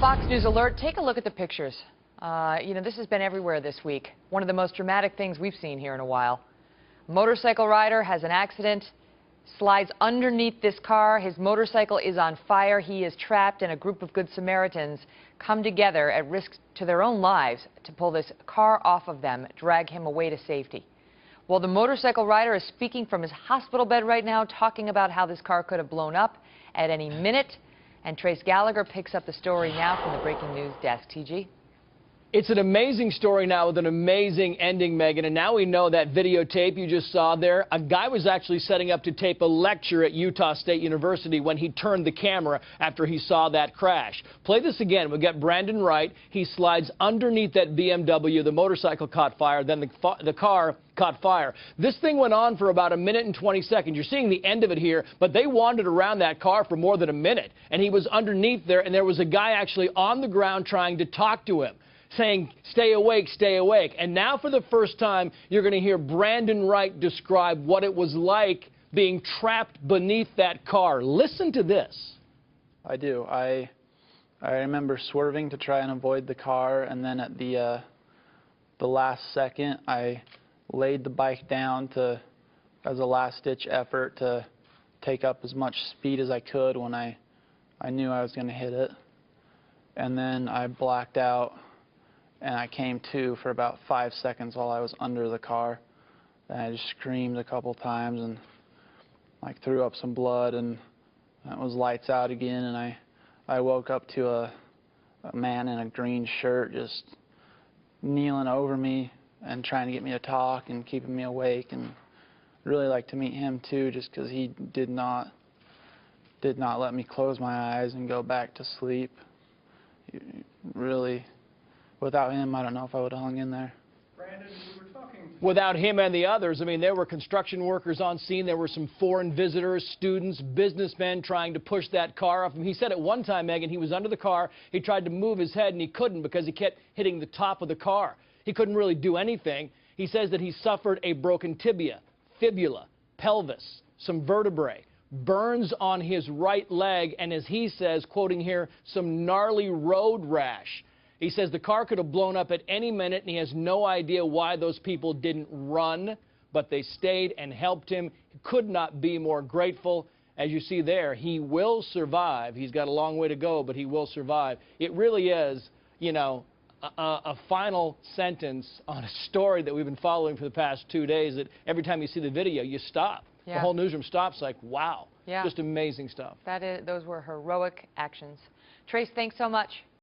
Fox News alert, take a look at the pictures. This has been everywhere this week. One of the most dramatic things we've seen here in a while. Motorcycle rider has an accident, slides underneath this car. His motorcycle is on fire. He is trapped, and a group of Good Samaritans come together at risk to their own lives to pull this car off of them, drag him away to safety. Well, the motorcycle rider is speaking from his hospital bed right now, talking about how this car could have blown up at any minute. And Trace Gallagher picks up the story now from the breaking news desk. TG? It's an amazing story now with an amazing ending, Megan. And now we know that videotape you just saw there. A guy was actually setting up to tape a lecture at Utah State University when he turned the camera after he saw that crash. Play this again. We've got Brandon Wright. He slides underneath that BMW. The motorcycle caught fire. Then the car caught fire. This thing went on for about 1 minute and 20 seconds. You're seeing the end of it here, but they wandered around that car for more than a minute. And he was underneath there, and there was a guy actually on the ground trying to talk to him, saying, stay awake, stay awake. And now for the first time, you're going to hear Brandon Wright describe what it was like being trapped beneath that car. Listen to this. I do. I remember swerving to try and avoid the car, and then at the last second, I laid the bike down as a last-ditch effort to take up as much speed as I could when I knew I was going to hit it. And then I blacked out, and I came to for about 5 seconds while I was under the car. And I just screamed a couple times and threw up some blood, and it was lights out again. And I woke up to a man in a green shirt just kneeling over me and trying to get me to talk and keeping me awake. And I'd really like to meet him too, just because he did not let me close my eyes and go back to sleep. Really, without him, I don't know if I would have hung in there. Brandon, we were talking. Without him and the others, I mean, there were construction workers on scene. There were some foreign visitors, students, businessmen trying to push that car off him. He said at one time, Megan, he was under the car. He tried to move his head, and he couldn't because he kept hitting the top of the car. He couldn't really do anything. He says that he suffered a broken tibia, fibula, pelvis, some vertebrae, burns on his right leg, and as he says, quoting here, some gnarly road rash. He says the car could have blown up at any minute, and he has no idea why those people didn't run, but they stayed and helped him. He could not be more grateful. As you see there, he will survive. He's got a long way to go, but he will survive. It really is, a final sentence on a story that we've been following for the past 2 days, that every time you see the video, you stop. Yeah. The whole newsroom stops like, wow. Yeah. Just amazing stuff. Those were heroic actions. Trace, thanks so much.